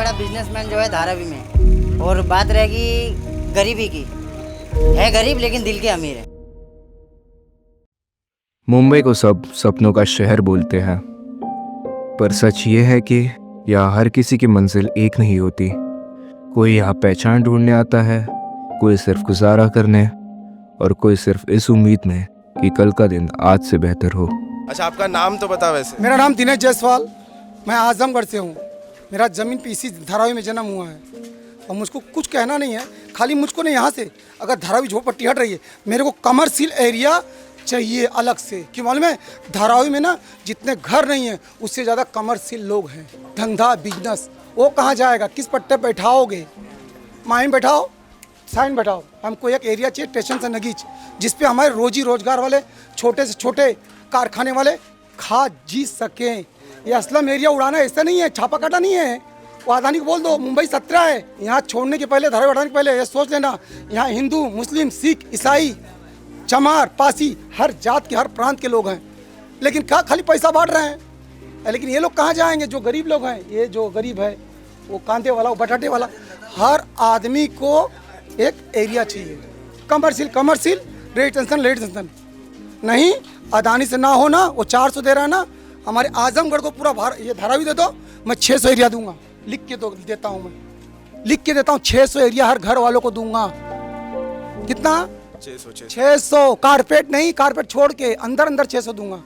बड़ा बिजनेसमैन जो है धारावी में है। और बात रहेगी गरीबी की, है गरीब लेकिन दिल के अमीर है। मुंबई को सब सपनों का शहर बोलते हैं, पर सच ये है कि यहाँ हर किसी की मंजिल एक नहीं होती। कोई यहाँ पहचान ढूंढने आता है, कोई सिर्फ गुजारा करने, और कोई सिर्फ इस उम्मीद में कि कल का दिन आज से बेहतर हो। अच्छा, आपका नाम तो बता। वैसे मेरा नाम दिनेश जायसवाल, मैं आजमगढ़ से हूँ। मेरा ज़मीन पे इसी धारावी में जन्म हुआ है और मुझको कुछ कहना नहीं है। खाली मुझको नहीं, यहाँ से अगर धारावी झोपड़पट्टी हट रही है, मेरे को कमर्शियल एरिया चाहिए अलग से। क्यों मालूम है? धारावी में ना जितने घर नहीं हैं उससे ज़्यादा कमर्शियल लोग हैं। धंधा बिजनेस वो कहाँ जाएगा? किस पट्टे बैठाओगे? Mine बैठाओ, sign बैठाओ। हमको एक एरिया चाहिए स्टेशन से नगीच, जिस पे हमारे रोजी रोजगार वाले छोटे से छोटे कारखाने वाले खा जी सकें। ये असलम एरिया उड़ाना ऐसा नहीं है, छापा काटा नहीं है। वो अदानी को बोल दो मुंबई 17 है। यहाँ छोड़ने के पहले, धारावी हटाने के पहले ये सोच लेना, यहाँ हिंदू, मुस्लिम, सिख, ईसाई, चमार, पासी, हर जात के हर प्रांत के लोग हैं। लेकिन क्या खाली पैसा बांट रहे हैं। लेकिन ये लोग कहाँ जाएंगे? जो गरीब लोग हैं, ये जो गरीब है वो कांदे वाला, वो बटाटे वाला, हर आदमी को एक एरिया चाहिए। कमर्शियल रेजिडेंशियल नहीं। अदानी से ना हो ना, वो 400 दे रहा है ना, हमारे आजमगढ़ को पूरा ये धारावी दे दो, मैं 600 एरिया दूंगा। लिख के देता हूँ, मैं लिख के देता हूँ 600 एरिया हर घर वालों को दूंगा। कितना? 600। कारपेट नहीं, कारपेट छोड़ के अंदर 600 दूंगा।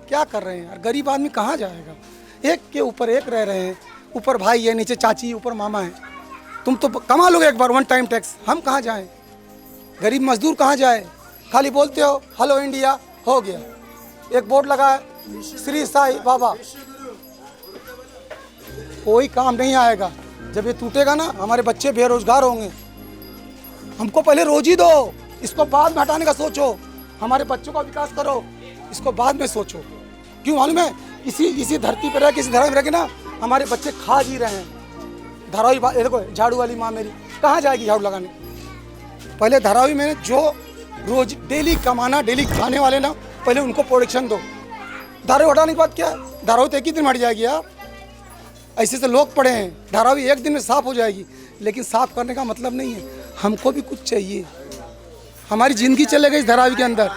क्या कर रहे हैं यार? गरीब आदमी कहाँ जाएगा? एक के ऊपर एक रह रहे हैं। ऊपर भाई है, नीचे चाची, ऊपर मामा है। तुम तो कमा लोगे एक बार वन टाइम टैक्स, हम कहाँ जाएं? गरीब मजदूर कहाँ जाए? खाली बोलते हो हेलो इंडिया, हो गया। एक बोर्ड लगा है श्री साई बाबा, कोई काम नहीं आएगा। जब ये टूटेगा ना, हमारे बच्चे बेरोजगार होंगे। हमको पहले रोजी दो, इसको बाद में हटाने का सोचो। हमारे बच्चों का विकास करो, इसको बाद में सोचो। क्यों मालूम है? इसी धरती पर रह के, इसी धारावी में रह के ना हमारे बच्चे खा जी रहे हैं। धारावी देखो, झाड़ू वाली माँ मेरी कहाँ जाएगी झाड़ू लगाने? पहले धारावी में जो रोज डेली कमाना, डेली खाने वाले ना, पहले उनको प्रोटेक्शन दो। धारावी हटाने की बात क्या है? धारावी तो एक ही दिन हट जाएगी यार। ऐसे से लोग पड़े हैं। धारावी एक दिन में साफ हो जाएगी, लेकिन साफ करने का मतलब नहीं है। हमको भी कुछ चाहिए। हमारी ज़िंदगी चले गई इस धारावी के अंदर,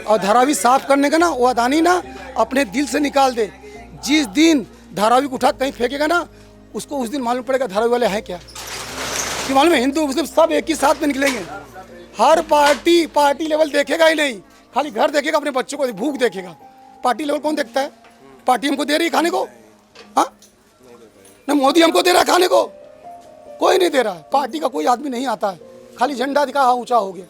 और धारावी साफ करने का ना वो अदानी ना अपने दिल से निकाल दे। जिस दिन धारावी को उठा कहीं फेंकेगा ना, उसको उस दिन मालूम पड़ेगा धारावी वाले हैं क्या। कि मालूम है, हिंदू मुस्लिम सब एक ही साथ में निकलेंगे। हर पार्टी लेवल देखेगा ही नहीं, खाली घर देखेगा, अपने बच्चों को भूख देखेगा। पार्टी लेवल कौन देखता है? पार्टी हमको दे रही है खाने को? हाँ ना, मोदी हमको दे रहा है खाने को? कोई नहीं दे रहा है। पार्टी का कोई आदमी नहीं आता है, खाली झंडा दिखा, हाँ ऊंचा हो गया।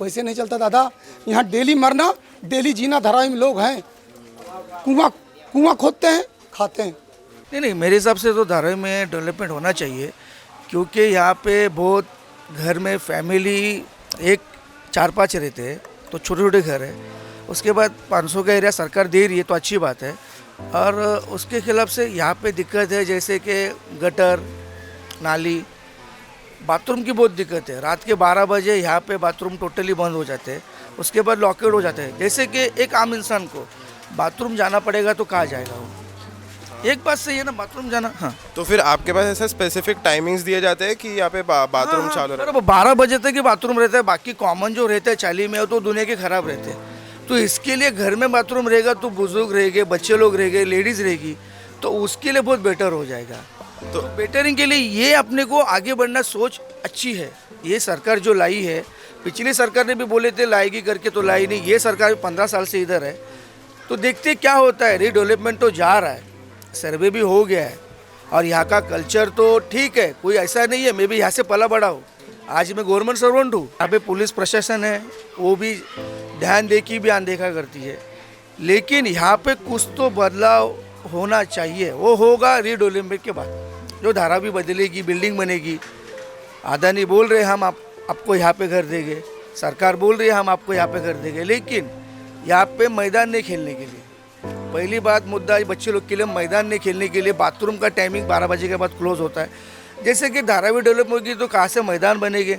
वैसे नहीं चलता दादा। यहाँ डेली मरना, डेली जीना। धारावी में लोग हैं, कुआं खोदते हैं, खाते हैं। नहीं, मेरे हिसाब से तो धारावी में डेवलपमेंट होना चाहिए, क्योंकि यहाँ पे बहुत घर में फैमिली एक 4-5 रहते हैं, तो छोटे छोटे घर है। उसके बाद 500 का एरिया सरकार दे रही है तो अच्छी बात है। और उसके खिलाफ से यहाँ पे दिक्कत है, जैसे कि गटर, नाली, बाथरूम की बहुत दिक्कत है। रात के 12 बजे यहाँ पे बाथरूम टोटली बंद हो जाते हैं, उसके बाद लॉकआउट हो जाते हैं। जैसे कि एक आम इंसान को बाथरूम जाना पड़ेगा तो कहाँ जाएगा वो? एक बात सही है ना, बाथरूम जाना। हाँ, तो फिर आपके पास ऐसे स्पेसिफिक टाइमिंग्स दिए जाते हैं कि यहाँ पे बाथरूम चालू रहता है? 12 बजे तक ही बाथरूम रहता है। बाकी कॉमन जो रहता है 40 में, तो दुनिया के खराब रहते हैं। तो इसके लिए घर में बाथरूम रहेगा तो बुजुर्ग रहेंगे, बच्चे लोग रहेंगे, लेडीज़ रहेगी, तो उसके लिए बहुत बेटर हो जाएगा। तो बेटरिंग के लिए ये अपने को आगे बढ़ना सोच अच्छी है। ये सरकार जो लाई है, पिछली सरकार ने भी बोले थे लाएगी करके, तो लाई नहीं। ये सरकार 15 साल से इधर है, तो देखते क्या होता है। रीडेवलपमेंट तो जा रहा है, सर्वे भी हो गया है, और यहाँ का कल्चर तो ठीक है, कोई ऐसा नहीं है। मैं भी यहाँ से पला बड़ा हूँ, आज मैं गवर्नमेंट सर्वेंट हूँ। यहाँ पे पुलिस प्रशासन है, वो भी ध्यान दे की भी अनदेखा करती है। लेकिन यहाँ पे कुछ तो बदलाव होना चाहिए, वो होगा रीडेवलपमेंट के बाद। जो धारावी बदलेगी, बिल्डिंग बनेगी। अदानी बोल रहे हम आपको यहाँ पे घर देंगे, सरकार बोल रही है हम आपको यहाँ पे घर देंगे, लेकिन यहाँ पे मैदान नहीं खेलने के लिए। पहली बात मुद्दा बच्चे लोग के लिए मैदान नहीं खेलने के लिए। बाथरूम का टाइमिंग 12 बजे के बाद क्लोज होता है। जैसे कि धारावी डेवलप होगी तो कहाँ से मैदान बनेंगे?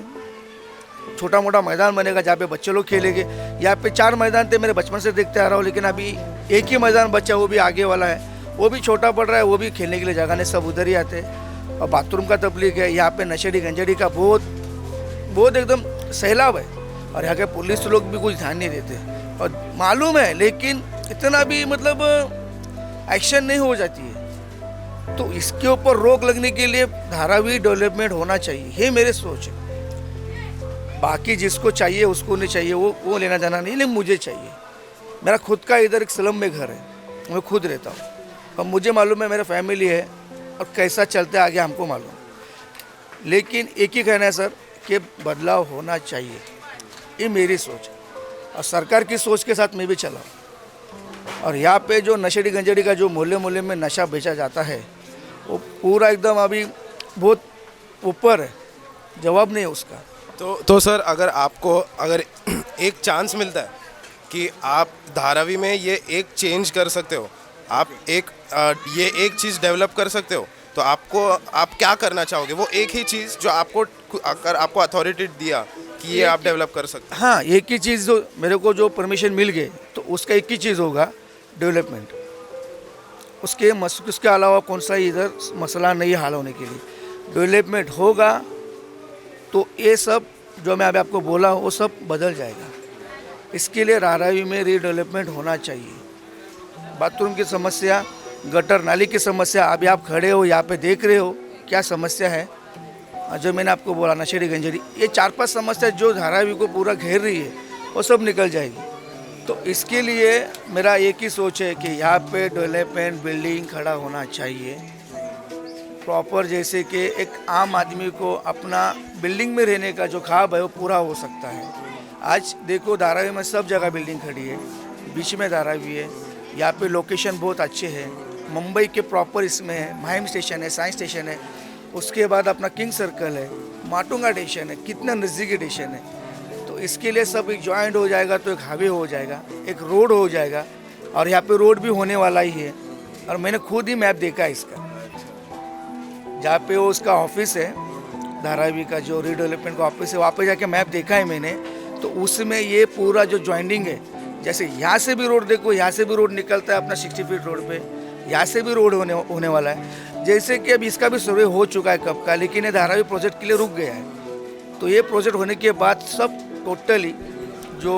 छोटा मोटा मैदान बनेगा जहाँ पे बच्चे लोग खेलेंगे। यहाँ पे 4 मैदान थे, मेरे बचपन से देखते आ रहा हूँ, लेकिन अभी एक ही मैदान बच्चा, वो भी आगे वाला है, वो भी छोटा पड़ रहा है, वो भी खेलने के लिए जगह नहीं, सब उधर ही आते हैं। और बाथरूम का तकलीफ है। यहाँ पे नशेड़ी गंजेड़ी का बहुत एकदम सैलाब है, और यहाँ के पुलिस लोग भी कुछ ध्यान नहीं देते, और मालूम है लेकिन इतना भी मतलब एक्शन नहीं हो जाती है। तो इसके ऊपर रोक लगने के लिए धारावी डेवलपमेंट होना चाहिए, ये मेरे सोच है। बाकी जिसको चाहिए उसको नहीं चाहिए, वो लेना जाना नहीं, लेकिन मुझे चाहिए। मेरा खुद का इधर एक स्लम में घर है, मैं खुद रहता हूँ, और मुझे मालूम है मेरा फैमिली है और कैसा चलता है आगे हमको मालूम। लेकिन एक ही कहना है सर कि बदलाव होना चाहिए, ये मेरी सोच है, और सरकार की सोच के साथ मैं भी चला हूँ। और यहाँ पे जो नशेड़ी गंजेड़ी का जो मोहल्ले मोहल्ले में नशा बेचा जाता है, वो पूरा एकदम अभी बहुत ऊपर है, जवाब नहीं है उसका। तो सर अगर एक चांस मिलता है कि आप धारावी में ये एक चेंज कर सकते हो, आप ये एक चीज़ डेवलप कर सकते हो, तो आप क्या करना चाहोगे? वो एक ही चीज़ जो अगर आपको अथॉरिटी दिया कि ये आप डेवलप कर सकते हो। हाँ, एक ही चीज़ जो मेरे को जो परमिशन मिल गई तो उसका एक ही चीज़ होगा, डेवलपमेंट। उसके अलावा कौन सा इधर मसला नहीं हल होने के लिए। डेवलपमेंट होगा तो ये सब जो मैं अभी आपको बोला वो सब बदल जाएगा। इसके लिए धारावी में रीडेवलपमेंट होना चाहिए। बाथरूम की समस्या, गटर नाली की समस्या, अभी आप खड़े हो यहाँ पे देख रहे हो क्या समस्या है। जो मैंने आपको बोला नशेड़ी गंजेड़ी, ये 4-5 समस्या जो धारावी को पूरा घेर रही है वो सब निकल जाएगी। तो इसके लिए मेरा एक ही सोच है कि यहाँ पे डेवलपमेंट बिल्डिंग खड़ा होना चाहिए प्रॉपर, जैसे कि एक आम आदमी को अपना बिल्डिंग में रहने का जो ख्वाब है वो पूरा हो सकता है। आज देखो धारावी में सब जगह बिल्डिंग खड़ी है, बीच में धारावी है, यहाँ पे लोकेशन बहुत अच्छे हैं। मुंबई के प्रॉपर इसमें है, माहिम स्टेशन है, साइंस स्टेशन है, उसके बाद अपना किंग सर्कल है, माटुंगा स्टेशन है, कितना नज़दीकी स्टेशन है। तो इसके लिए सब एक जॉइंट हो जाएगा तो एक हाईवे हो जाएगा, एक रोड हो जाएगा, और यहाँ पे रोड भी होने वाला ही है। और मैंने खुद ही मैप देखा है इसका, जहाँ पे वो उसका ऑफिस है धारावी का, जो रीडेवलपमेंट का ऑफिस है, वहाँ पे जाके मैप देखा है मैंने। तो उसमें ये पूरा जो जॉइंटिंग है, जैसे यहाँ से भी रोड देखो, यहाँ से भी रोड निकलता है अपना 60 फीट रोड पे, यहाँ से भी रोड होने वाला है। जैसे कि अब इसका भी सर्वे हो चुका है कब का, लेकिन ये धारावी प्रोजेक्ट के लिए रुक गया है। तो ये प्रोजेक्ट होने के बाद सब टोटली जो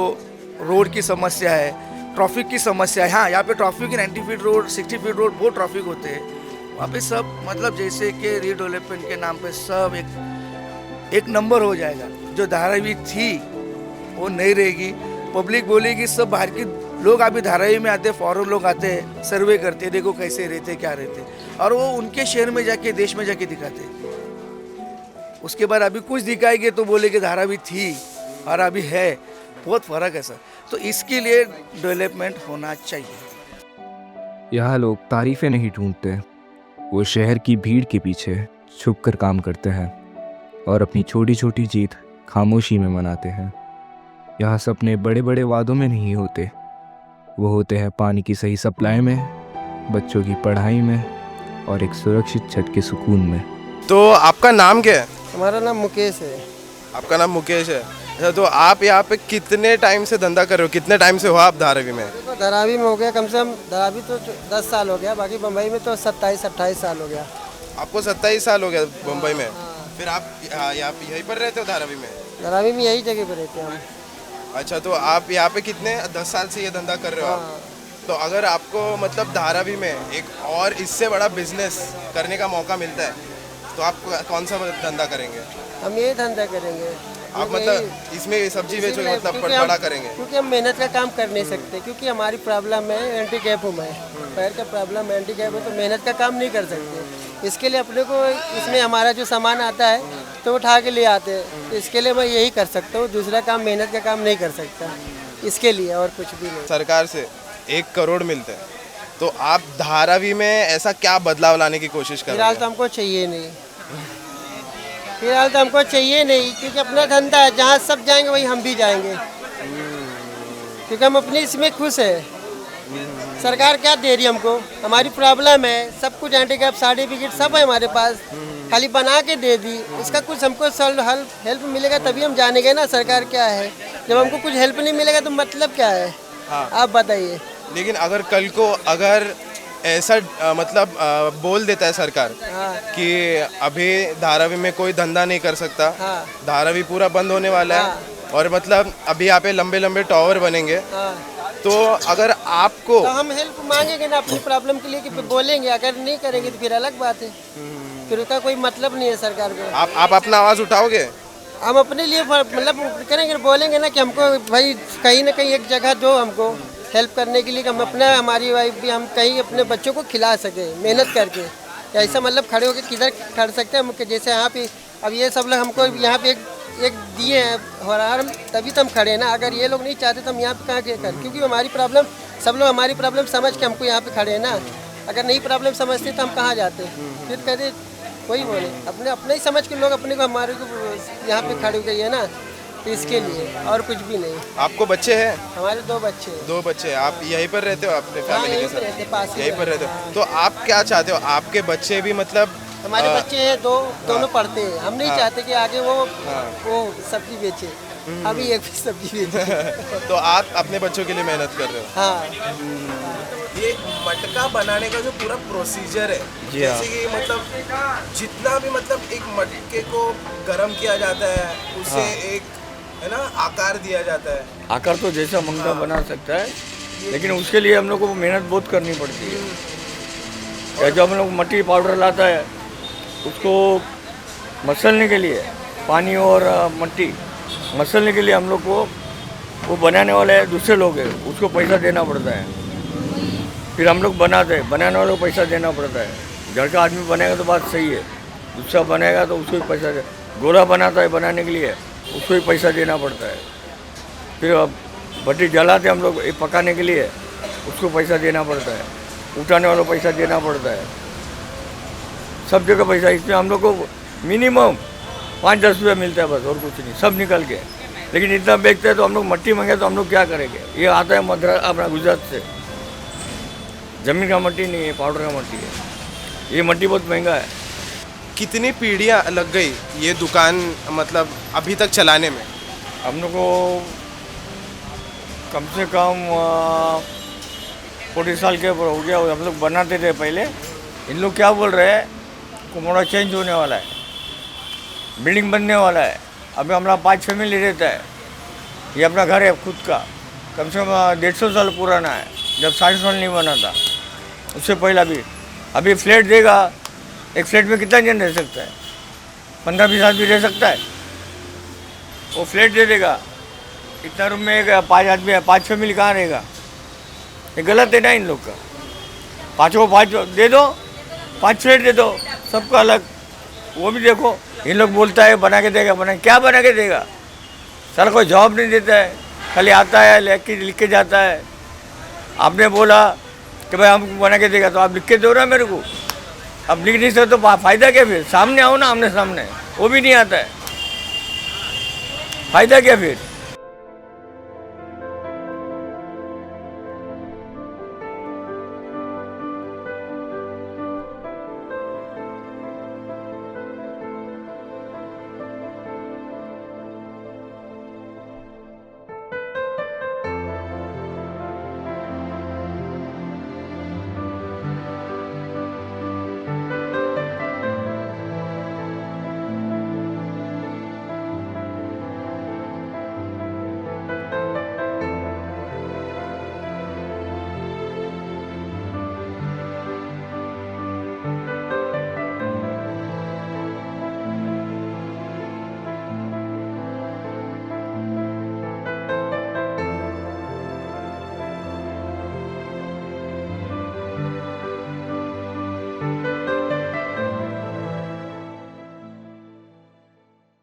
रोड की समस्या है, ट्रैफिक की समस्या है, हाँ यहाँ पे traffic 90 feet road, 60 feet road बहुत ट्रैफिक होते हैं वहाँ पे सब, मतलब जैसे कि रीडेवलपमेंट के नाम पे सब एक नंबर हो जाएगा। जो धारावी थी वो नहीं रहेगी। पब्लिक बोलेगी सब बाहर के लोग अभी धारावी में आते, फॉरेन लोग आते हैं, सर्वे करते, देखो कैसे रहते क्या रहते, और वो उनके शहर में जाके देश में जाके दिखाते। उसके बाद अभी कुछ दिखाएंगे तो बोलेंगे धारावी थी और अभी है, बहुत फ़र्क है सर। तो इसके लिए डेवलपमेंट होना चाहिए। यहाँ लोग तारीफ़ें नहीं ढूंढते, वो शहर की भीड़ के पीछे छुपकर काम करते हैं और अपनी छोटी छोटी जीत खामोशी में मनाते हैं। यहाँ सपने बड़े बड़े वादों में नहीं होते, वो होते हैं पानी की सही सप्लाई में, बच्चों की पढ़ाई में और एक सुरक्षित छत के सुकून में। तो आपका नाम क्या है? हमारा नाम मुकेश है। आपका नाम मुकेश है। अच्छा, तो आप यहाँ पे कितने टाइम से धंधा कर रहे हो? कितने टाइम से हो आप धारावी में? देखो धारावी में हो गया कम से कम, धारावी तो 10 साल हो गया, बाकी बम्बई में तो 27-28 साल हो गया। आपको 27 साल हो गया मुंबई में? फिर आप यहाँ यहीं पर रहते हो धारावी में? धारावी में यही जगह पर रहते हैं हम। अच्छा, तो आप यहाँ पे कितने 10 साल से ये धंधा कर रहे हो आप? तो अगर आपको मतलब धारावी में एक और इससे बड़ा बिजनेस करने का मौका मिलता है तो आप कौन सा धंधा करेंगे? हम ये धंधा करेंगे। आप मतलब इसमें सब्जी बेचोगे, मतलब बड़ा करेंगे? क्योंकि हम मेहनत का काम कर नहीं सकते, क्योंकि हमारी प्रॉब्लम है हैंडीकैप हूँ मैं, पैर का प्रॉब्लम है, हैंडीकैप है, तो मेहनत का काम नहीं कर सकते। इसके लिए अपने को इसमें हमारा जो सामान आता है तो उठा के ले आते हैं। तो इसके लिए मैं यही कर सकता हूँ, दूसरा काम मेहनत का काम नहीं कर सकता इसके लिए, और कुछ भी नहीं। सरकार से 1 करोड़ मिलते हैं तो आप धारावी में ऐसा क्या बदलाव लाने की कोशिश कर रहे फिलहाल तो हमको चाहिए नहीं, फिलहाल तो हमको चाहिए नहीं, क्योंकि अपना धंधा है, जहाँ सब जाएंगे वहीं हम भी जाएंगे, क्योंकि हम अपने इसमें खुश है। सरकार क्या दे रही है हमको? हमारी प्रॉब्लम है, सब कुछ हैंडीकैप सर्टिफिकेट सब है हमारे पास, खाली बना के दे दी। इसका कुछ हमको हेल्प मिलेगा तभी हम जानेंगे ना सरकार क्या है। जब हमको कुछ हेल्प नहीं मिलेगा तो मतलब क्या है? हाँ। आप बताइए। लेकिन अगर कल को अगर ऐसा मतलब बोल देता है सरकार हाँ कि अभी धारावी में कोई धंधा नहीं कर सकता, हाँ धारावी पूरा बंद होने वाला है, और मतलब अभी यहाँ पे लंबे लंबे टावर बनेंगे, हाँ, तो अगर आपको तो हम हेल्प मांगेंगे ना अपनी प्रॉब्लम के लिए कि फिर बोलेंगे, अगर नहीं करेंगे तो फिर अलग बात है, फिर उसका कोई मतलब नहीं है सरकार को। आप अपना आवाज़ उठाओगे? हम अपने लिए मतलब करेंगे, बोलेंगे ना कि हमको भाई कहीं ना कहीं एक जगह दो हमको हेल्प करने के लिए, कि हम अपना हमारी वाइफ भी हम कहीं अपने बच्चों को खिला सके मेहनत करके। ऐसा मतलब खड़े होकर किधर खड़ सकते हैं हम, कि जैसे यहाँ पे अब ये सब लोग हमको यहाँ पे एक दिए हैं और तभी तो हम खड़े हैं ना। अगर ये लोग नहीं चाहते तो हम यहाँ पे कहाँ के कर, क्योंकि हमारी प्रॉब्लम सब लोग हमारी प्रॉब्लम समझ के हमको यहाँ पे खड़े हैं ना। अगर नहीं प्रॉब्लम समझते तो हम कहाँ जाते, फिर कहते कोई बोले अपने अपने ही समझ के लोग अपने को हमारे को यहाँ पे खड़े हो गई है ना, तो इसके लिए और कुछ भी नहीं। आपको बच्चे हैं? हमारे 2 बच्चे हैं। 2 बच्चे। आप यहीं पर रहते हो अपने हाँ, फैमिली यहीं के पे रहते, पास साथ? ही यहीं पर रहते हो। हाँ। तो आप क्या चाहते हो आपके बच्चे भी मतलब हमारे बच्चे हैं 2, दोनों पढ़ते हैं। हम नहीं हाँ। चाहते कि आगे वो हाँ। सब्जी बेचे, अभी एक भी सब्जी बेचे। तो आप अपने बच्चों के लिए मेहनत कर रहे हो। हाँ ये मटका बनाने का जो पूरा प्रोसीजर है, जी हाँ। जैसे कि मतलब जितना भी मतलब एक मटके को गर्म किया जाता है, उसे एक है ना आकार दिया जाता है। आकार तो जैसा मंगता बना सकता है, लेकिन उसके लिए हम लोग को मेहनत बहुत करनी पड़ती है। या जब हम लोग मट्टी पाउडर लाता है, उसको मसलने के लिए पानी और मट्टी मसलने के लिए हम लोग को वो बनाने वाले दूसरे लोग हैं, उसको पैसा देना पड़ता है। फिर हम लोग बनाते हैं, बनाने वालों को पैसा देना पड़ता है। घर का आदमी बनेगा तो बात सही है, दूसरा बनेगा तो उसको भी पैसा दे। गोला बनाता है बनाने के लिए, उसको भी पैसा देना पड़ता है। फिर भट्टी जलाते हम लोग पकाने के लिए, उसको पैसा देना पड़ता है। उठाने वालों को पैसा देना पड़ता है, सब जगह पैसा। इसमें हम लोग को मिनिमम 5-10 रुपये मिलता है बस, और कुछ नहीं, सब निकल के। लेकिन इतना बेचते हैं तो हम लोग मट्टी मंगे तो हम लोग क्या करेंगे? ये आता है मद्रास अपना गुजरात से, ज़मीन का मट्टी नहीं है, पाउडर का मट्टी है। ये मट्टी बहुत महंगा है। कितनी पीढ़ियाँ लग गई ये दुकान मतलब अभी तक चलाने में? हम लोग को कम से कम 40 साल के ऊपर हो गया। हम लोग बनाते थे पहले। इन लोग क्या बोल रहे हैं, कुमोड़ा चेंज होने वाला है, बिल्डिंग बनने वाला है। अभी हमारा 5 फैमिली रहता है, ये अपना घर है खुद का, कम से कम 150 साल पुराना है, जब 60 साल नहीं बना था, उससे पहले भी। अभी फ्लैट देगा, एक फ्लैट में कितना जन रह सकता है? 15-20 आदमी रह सकता है। वो फ्लैट दे देगा, इतना रूम में 5 आदमी है, 5 फैमिली कहाँ रहेगा? ये गलत है ना इन लोग का। 5 को 5 दे दो, 5 फ्लैट दे दो, सबका अलग। वो भी देखो, इन लोग बोलता है बना के देगा, क्या बना के देगा? सारा कोई जवाब नहीं देता है, खाली आता है लिख के जाता है। आपने बोला कि भाई हम बना के देगा, तो आप लिख के दो ना मेरे को। अब लिख नहीं सकते तो फ़ायदा क्या? फिर सामने आओ ना, आमने सामने। वो भी नहीं आता है, फ़ायदा क्या फिर?